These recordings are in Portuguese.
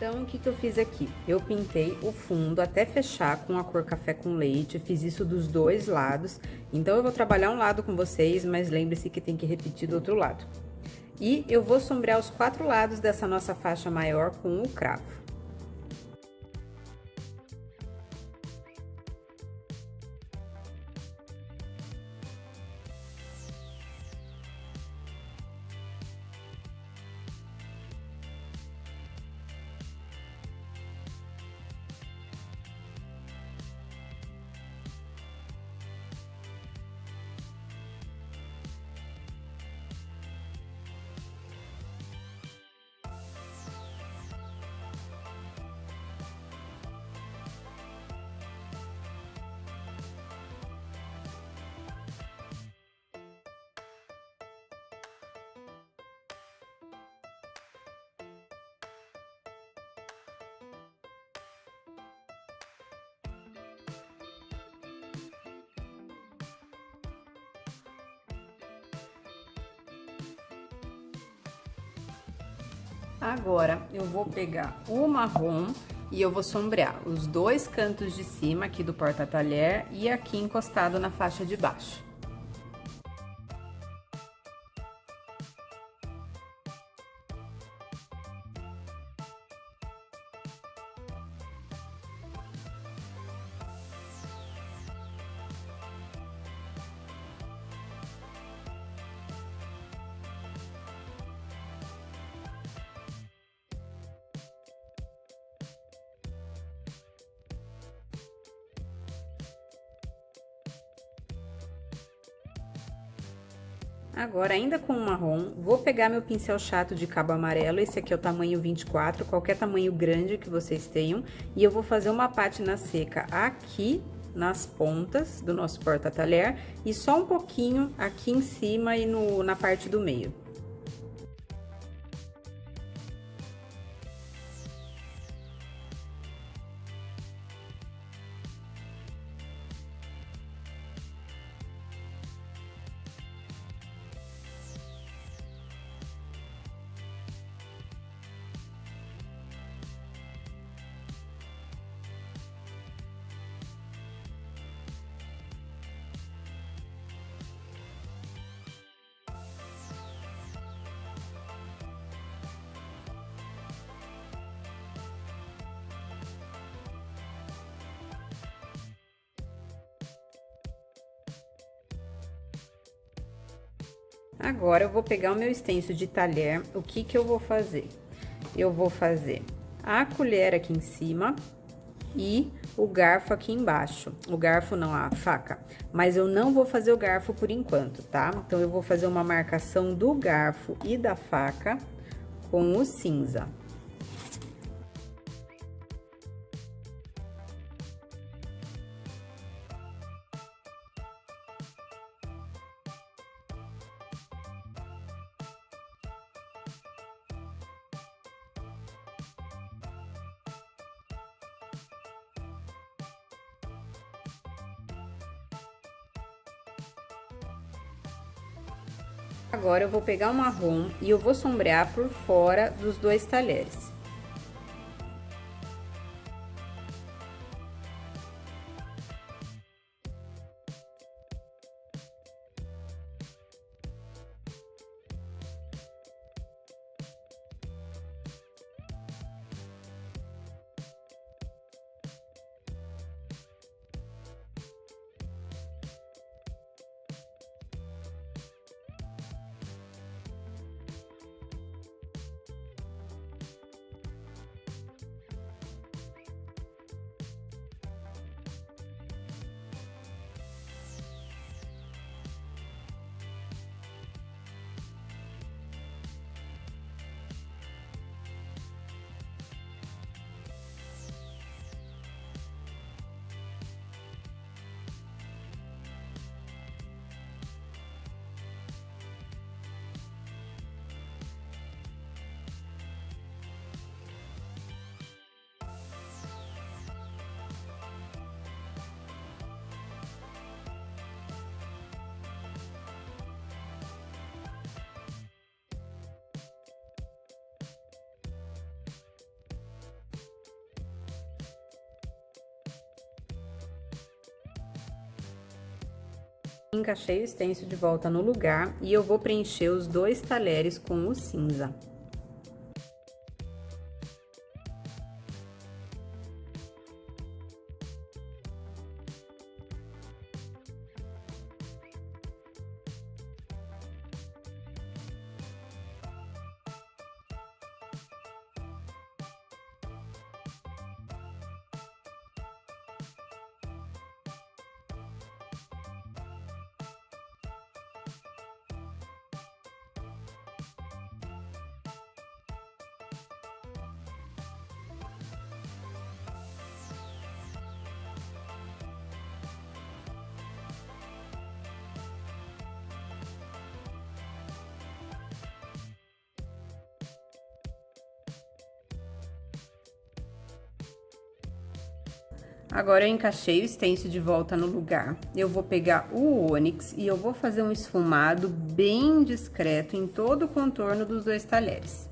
Então, o que que eu fiz aqui? Eu pintei o fundo até fechar com a cor café com leite, fiz isso dos dois lados. Então, eu vou trabalhar um lado com vocês, mas lembre-se que tem que repetir do outro lado. E eu vou sombrear os 4 lados dessa nossa faixa maior com o cravo. Agora, eu vou pegar o marrom e eu vou sombrear os dois cantos de cima aqui do porta-talher e aqui encostado na faixa de baixo. Agora, ainda com o marrom, vou pegar meu pincel chato de cabo amarelo, esse aqui é o tamanho 24, qualquer tamanho grande que vocês tenham, e eu vou fazer uma pátina seca aqui nas pontas do nosso porta-talher e só um pouquinho aqui em cima e na parte do meio. Agora, eu vou pegar o meu stencil de talher, o que que eu vou fazer? Eu vou fazer a colher aqui em cima e o garfo aqui embaixo. O garfo não, a faca. Mas eu não vou fazer o garfo por enquanto, tá? Então, eu vou fazer uma marcação do garfo e da faca com o cinza. Agora, eu vou pegar o marrom e eu vou sombrear por fora dos dois talheres. Encaixei o stencil de volta no lugar e eu vou preencher os 2 talheres com o cinza. Agora, eu encaixei o stencil de volta no lugar. Eu vou pegar o ônix e eu vou fazer um esfumado bem discreto em todo o contorno dos 2 talheres.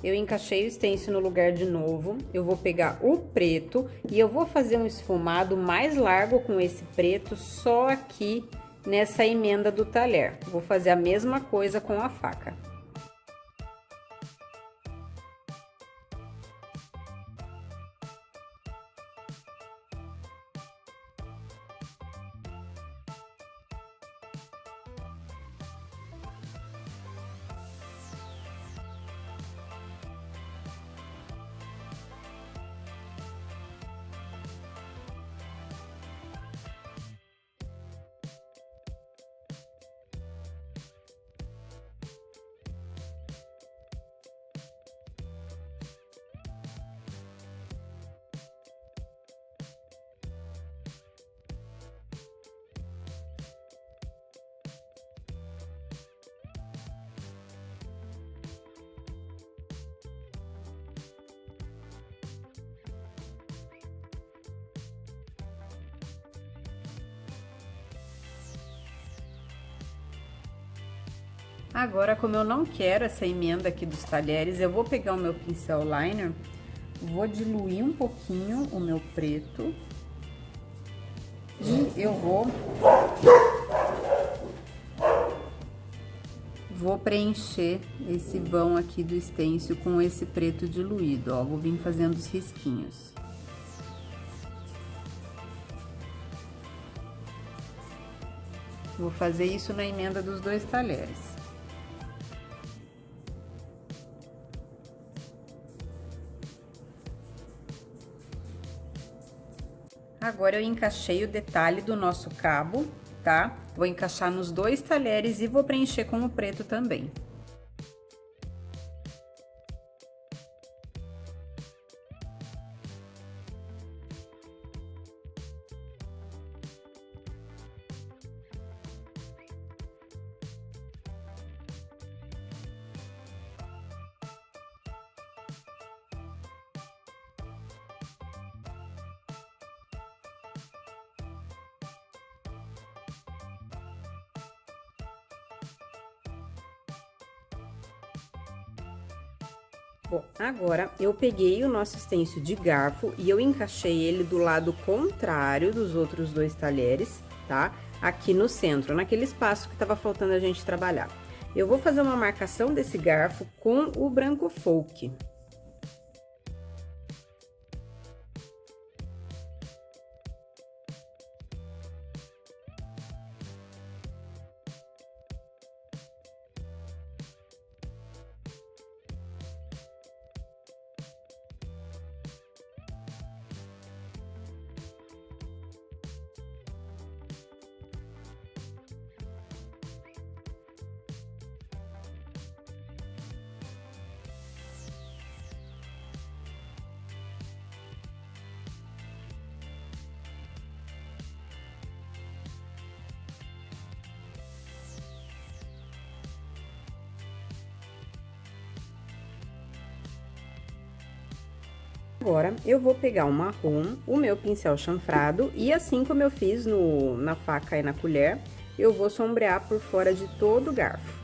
Eu encaixei o stencil no lugar de novo, eu vou pegar o preto e eu vou fazer um esfumado mais largo com esse preto só aqui nessa emenda do talher. Vou fazer a mesma coisa com a faca. Agora, como eu não quero essa emenda aqui dos talheres, eu vou pegar o meu pincel liner, vou diluir um pouquinho o meu preto e eu vou preencher esse vão aqui do stencil com esse preto diluído, ó, vou vir fazendo os risquinhos. Vou fazer isso na emenda dos 2 talheres. Agora, eu encaixei o detalhe do nosso cabo, tá? Vou encaixar nos 2 talheres e vou preencher com o preto também. Bom, agora eu peguei o nosso stencil de garfo e eu encaixei ele do lado contrário dos outros 2 talheres, tá? Aqui no centro, naquele espaço que tava faltando a gente trabalhar. Eu vou fazer uma marcação desse garfo com o branco folk. Agora, eu vou pegar o marrom, o meu pincel chanfrado, e assim como eu fiz na faca e na colher, eu vou sombrear por fora de todo o garfo.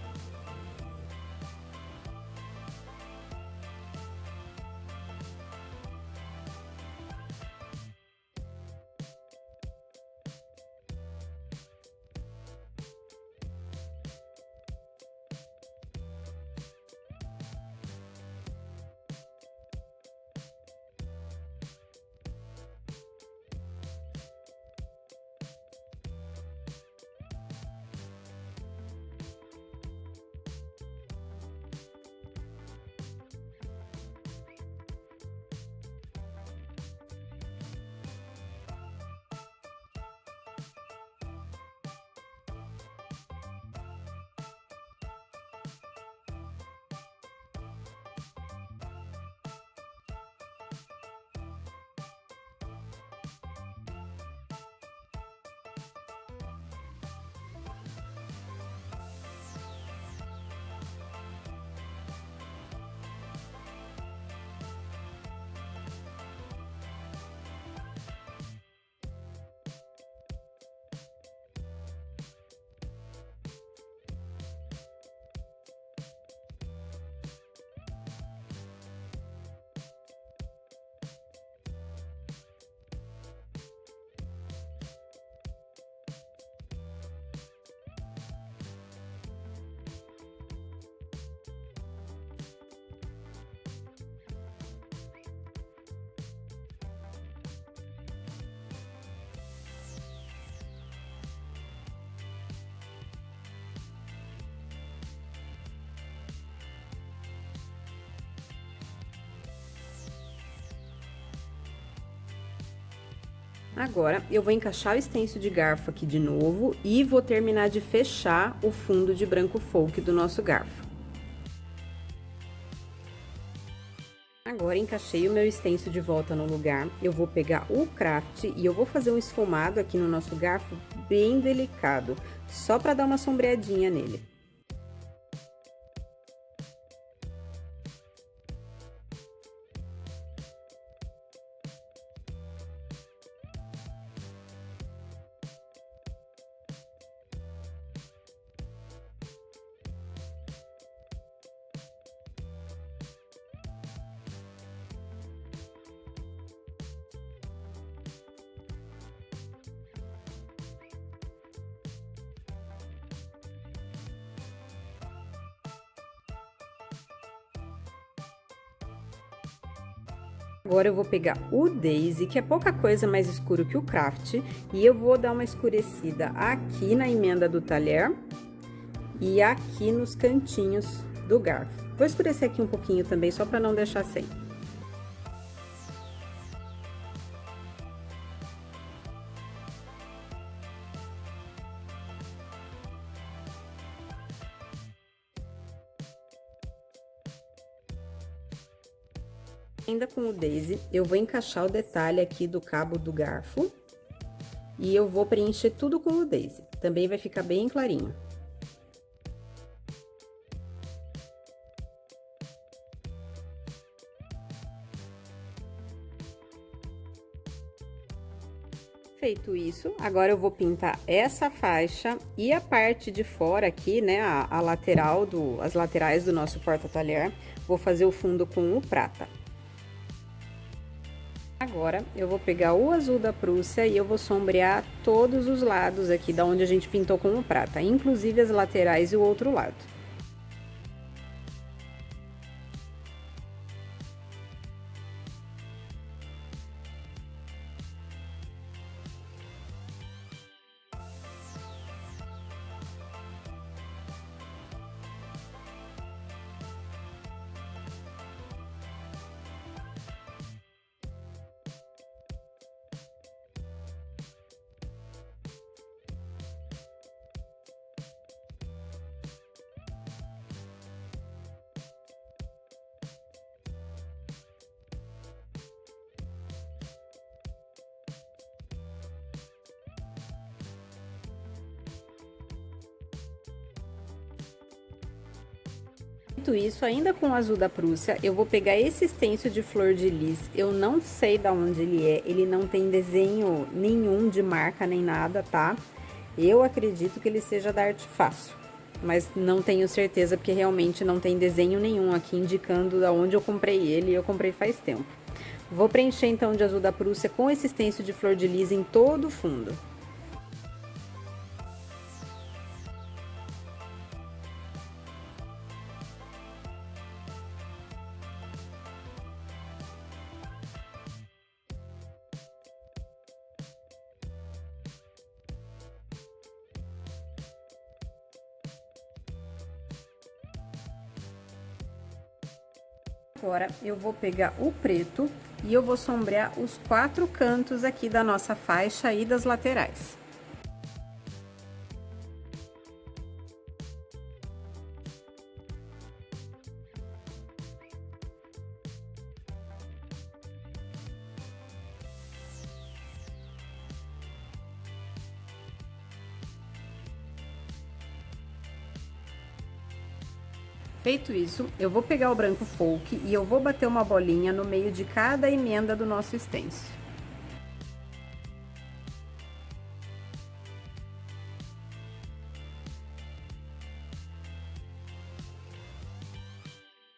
Agora, eu vou encaixar o stencil de garfo aqui de novo e vou terminar de fechar o fundo de branco folk do nosso garfo. Agora, encaixei o meu stencil de volta no lugar, eu vou pegar o craft e eu vou fazer um esfumado aqui no nosso garfo bem delicado, só para dar uma sombreadinha nele. Agora eu vou pegar o Daisy, que é pouca coisa mais escuro que o Craft, e eu vou dar uma escurecida aqui na emenda do talher e aqui nos cantinhos do garfo. Vou escurecer aqui um pouquinho também, só para não deixar sem. Ainda com o Daisy, eu vou encaixar o detalhe aqui do cabo do garfo e eu vou preencher tudo com o Daisy. Também vai ficar bem clarinho. Feito isso, agora eu vou pintar essa faixa e a parte de fora aqui, né, a lateral as laterais do nosso porta-talher, vou fazer o fundo com o prata. Agora, eu vou pegar o azul da Prússia e eu vou sombrear todos os lados aqui da onde a gente pintou com o prata, inclusive as laterais e o outro lado. Feito isso, ainda com o azul da Prússia, eu vou pegar esse stencil de flor de lis. Eu não sei da onde ele é, ele não tem desenho nenhum de marca nem nada, tá? Eu acredito que ele seja da Arte Fácil, mas não tenho certeza porque realmente não tem desenho nenhum aqui indicando da onde eu comprei ele, e eu comprei faz tempo. Vou preencher então de azul da Prússia com esse stencil de flor de lis em todo o fundo. Agora, eu vou pegar o preto e eu vou sombrear os 4 cantos aqui da nossa faixa e das laterais. Feito isso, eu vou pegar o branco folk e eu vou bater uma bolinha no meio de cada emenda do nosso stencil.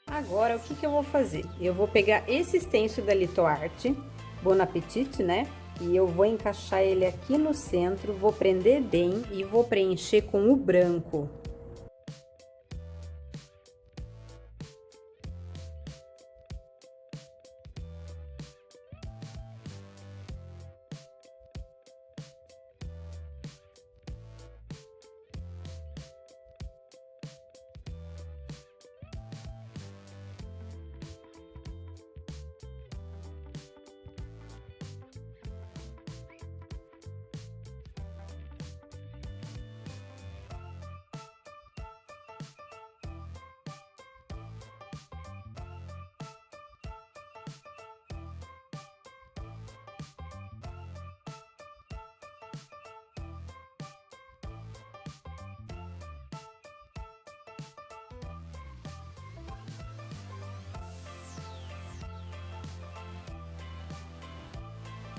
Agora, o que eu vou fazer? Eu vou pegar esse stencil da Litoarte, Bon Appetit, né? E eu vou encaixar ele aqui no centro, vou prender bem e vou preencher com o branco.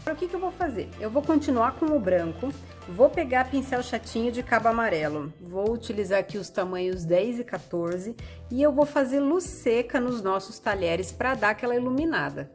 Agora, o que eu vou fazer? Eu vou continuar com o branco, vou pegar pincel chatinho de cabo amarelo, vou utilizar aqui os tamanhos 10 e 14 e eu vou fazer luz seca nos nossos talheres para dar aquela iluminada.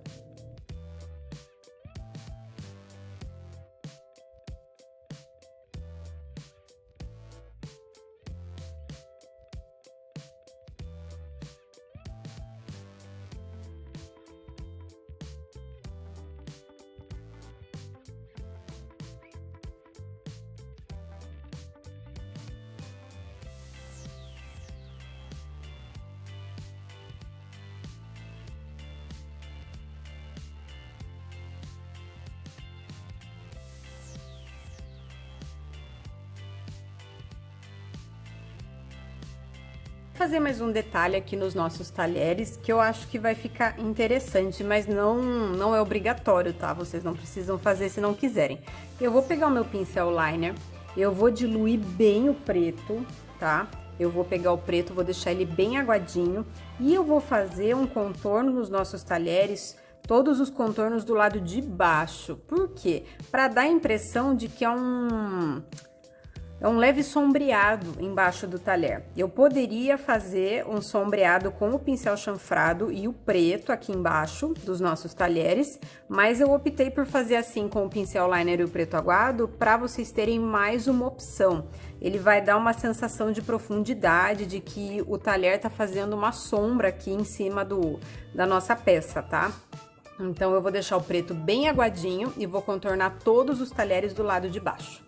Fazer mais um detalhe aqui nos nossos talheres que eu acho que vai ficar interessante, mas não é obrigatório, tá? Vocês não precisam fazer se não quiserem. Eu vou pegar o meu pincel liner, eu vou diluir bem o preto, tá? Eu vou pegar o preto, vou deixar ele bem aguadinho e eu vou fazer um contorno nos nossos talheres, todos os contornos do lado de baixo. Por quê? Para dar a impressão de que é um leve sombreado embaixo do talher. Eu poderia fazer um sombreado com o pincel chanfrado e o preto aqui embaixo dos nossos talheres, mas eu optei por fazer assim com o pincel liner e o preto aguado para vocês terem mais uma opção. Ele vai dar uma sensação de profundidade, de que o talher tá fazendo uma sombra aqui em cima da nossa peça, tá? Então, eu vou deixar o preto bem aguadinho e vou contornar todos os talheres do lado de baixo.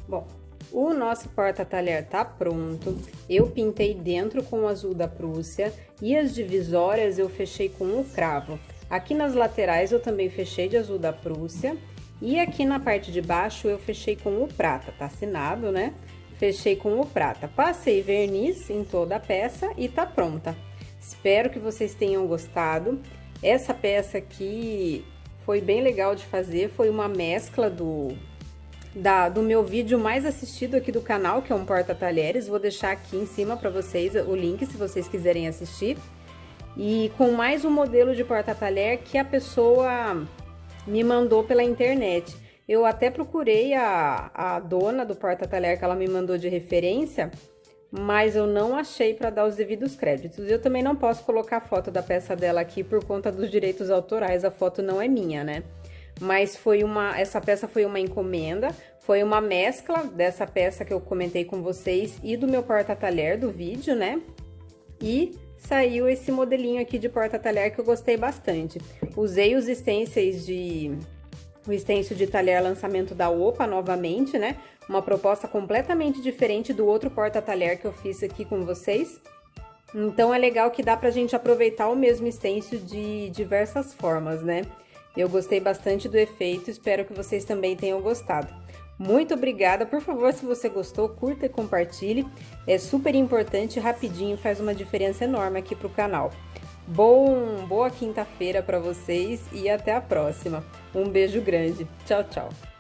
Bom, o nosso porta-talher tá pronto. Eu pintei dentro com o azul da Prússia e as divisórias eu fechei com o cravo. Aqui nas laterais eu também fechei de azul da Prússia e aqui na parte de baixo eu fechei com o prata, tá assinado, né? Fechei com o prata. Passei verniz em toda a peça e tá pronta. Espero que vocês tenham gostado. Essa peça aqui foi bem legal de fazer, foi uma mescla do meu vídeo mais assistido aqui do canal, que é um porta-talheres. Vou deixar aqui em cima para vocês o link, se vocês quiserem assistir. E com mais um modelo de porta-talher que a pessoa me mandou pela internet. Eu até procurei a dona do porta-talher que ela me mandou de referência, mas eu não achei para dar os devidos créditos. Eu também não posso colocar a foto da peça dela aqui por conta dos direitos autorais, a foto não é minha, né? Mas essa peça foi uma encomenda, foi uma mescla dessa peça que eu comentei com vocês e do meu porta-talher do vídeo, né? E saiu esse modelinho aqui de porta-talher que eu gostei bastante. Usei os stencils o stencil de talher lançamento da Opa novamente, né? Uma proposta completamente diferente do outro porta-talher que eu fiz aqui com vocês. Então é legal que dá pra gente aproveitar o mesmo stencil de diversas formas, né? Eu gostei bastante do efeito, espero que vocês também tenham gostado. Muito obrigada, por favor, se você gostou, curta e compartilhe. É super importante, rapidinho, faz uma diferença enorme aqui pro canal. Boa quinta-feira para vocês e até a próxima. Um beijo grande. Tchau, tchau.